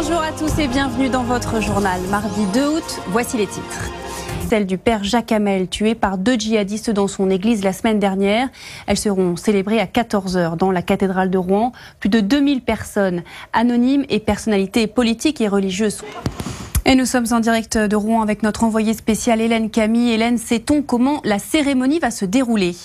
Bonjour à tous et bienvenue dans votre journal. Mardi 2 août, voici les titres. Celle du père Jacques Hamel, tué par 2 djihadistes dans son église la semaine dernière. Elles seront célébrées à 14h dans la cathédrale de Rouen. Plus de 2000 personnes, anonymes et personnalités politiques et religieuses. Et nous sommes en direct de Rouen avec notre envoyée spéciale Hélène Camille. Hélène, sait-on comment la cérémonie va se dérouler ?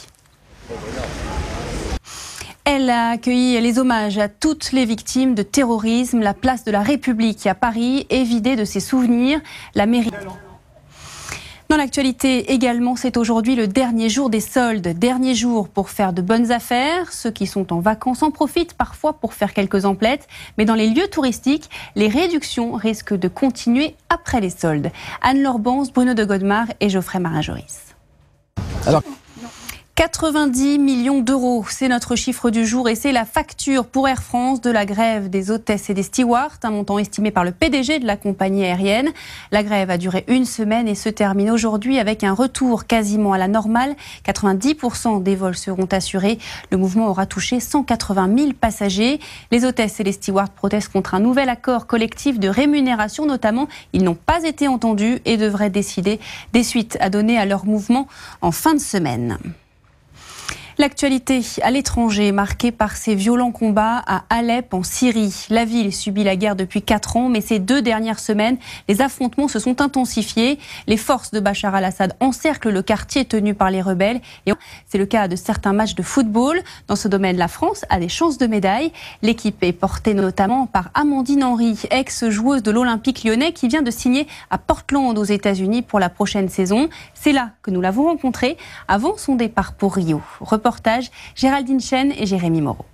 Elle a accueilli les hommages à toutes les victimes de terrorisme. La place de la République à Paris est vidée de ses souvenirs. La mairie... Dans l'actualité également, c'est aujourd'hui le dernier jour des soldes. Dernier jour pour faire de bonnes affaires. Ceux qui sont en vacances en profitent parfois pour faire quelques emplettes. Mais dans les lieux touristiques, les réductions risquent de continuer après les soldes. Anne-Laure Bans, Bruno de Godemar et Geoffrey Marin-Joris. 90 millions d'euros, c'est notre chiffre du jour et c'est la facture pour Air France de la grève des hôtesses et des stewards, un montant estimé par le PDG de la compagnie aérienne. La grève a duré une semaine et se termine aujourd'hui avec un retour quasiment à la normale. 90% des vols seront assurés. Le mouvement aura touché 180 000 passagers. Les hôtesses et les stewards protestent contre un nouvel accord collectif de rémunération notamment. Ils n'ont pas été entendus et devraient décider des suites à donner à leur mouvement en fin de semaine. L'actualité à l'étranger, marquée par ces violents combats à Alep, en Syrie. La ville subit la guerre depuis 4 ans, mais ces 2 dernières semaines, les affrontements se sont intensifiés. Les forces de Bachar al-Assad encerclent le quartier tenu par les rebelles. Et c'est le cas de certains matchs de football. Dans ce domaine, la France a des chances de médaille. L'équipe est portée notamment par Amandine Henry, ex-joueuse de l'Olympique lyonnais, qui vient de signer à Portland aux États-Unis pour la prochaine saison. C'est là que nous l'avons rencontrée avant son départ pour Rio. Reportage Géraldine Chen et Jérémy Moreau.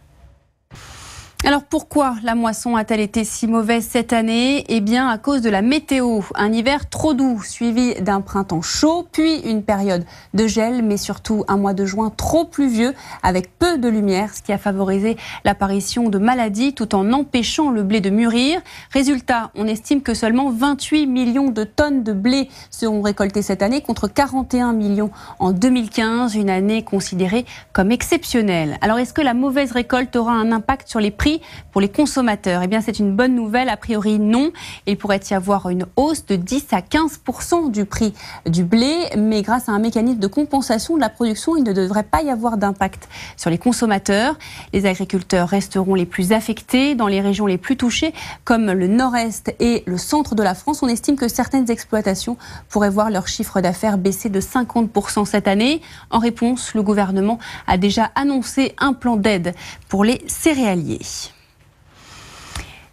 Alors pourquoi la moisson a-t-elle été si mauvaise cette année ? Eh bien à cause de la météo. Un hiver trop doux suivi d'un printemps chaud, puis une période de gel, mais surtout un mois de juin trop pluvieux avec peu de lumière, ce qui a favorisé l'apparition de maladies tout en empêchant le blé de mûrir. Résultat, on estime que seulement 28 millions de tonnes de blé seront récoltées cette année contre 41 millions en 2015, une année considérée comme exceptionnelle. Alors est-ce que la mauvaise récolte aura un impact sur les prix pour les consommateurs? Eh bien, c'est une bonne nouvelle. A priori, non. Il pourrait y avoir une hausse de 10 à 15% du prix du blé, mais grâce à un mécanisme de compensation de la production, il ne devrait pas y avoir d'impact sur les consommateurs. Les agriculteurs resteront les plus affectés dans les régions les plus touchées, comme le nord-est et le centre de la France. On estime que certaines exploitations pourraient voir leur chiffre d'affaires baisser de 50% cette année. En réponse, le gouvernement a déjà annoncé un plan d'aide pour les céréaliers.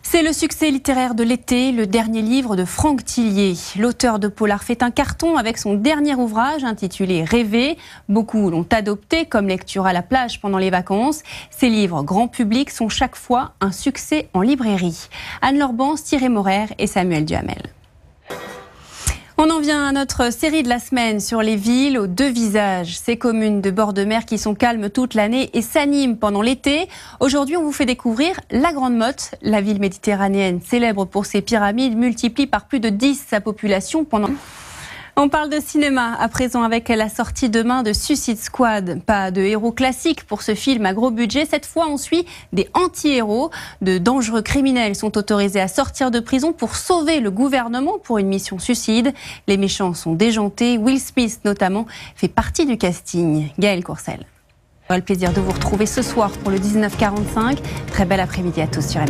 C'est le succès littéraire de l'été, le dernier livre de Franck Thillier. L'auteur de polar fait un carton avec son dernier ouvrage intitulé Rêver. Beaucoup l'ont adopté comme lecture à la plage pendant les vacances. Ces livres grand public sont chaque fois un succès en librairie. Anne-Laure Bans, Thierry Maurer et Samuel Duhamel. On en vient à notre série de la semaine sur les villes aux 2 visages. Ces communes de bord de mer qui sont calmes toute l'année et s'animent pendant l'été. Aujourd'hui, on vous fait découvrir la Grande Motte. La ville méditerranéenne, célèbre pour ses pyramides, multiplie par plus de 10 sa population pendant... On parle de cinéma à présent avec la sortie demain de Suicide Squad. Pas de héros classiques pour ce film à gros budget. Cette fois, on suit des anti-héros. De dangereux criminels sont autorisés à sortir de prison pour sauver le gouvernement pour une mission suicide. Les méchants sont déjantés. Will Smith, notamment, fait partie du casting. Gaël Courcel. On aura le plaisir de vous retrouver ce soir pour le 19h45. Très bel après-midi à tous sur M6.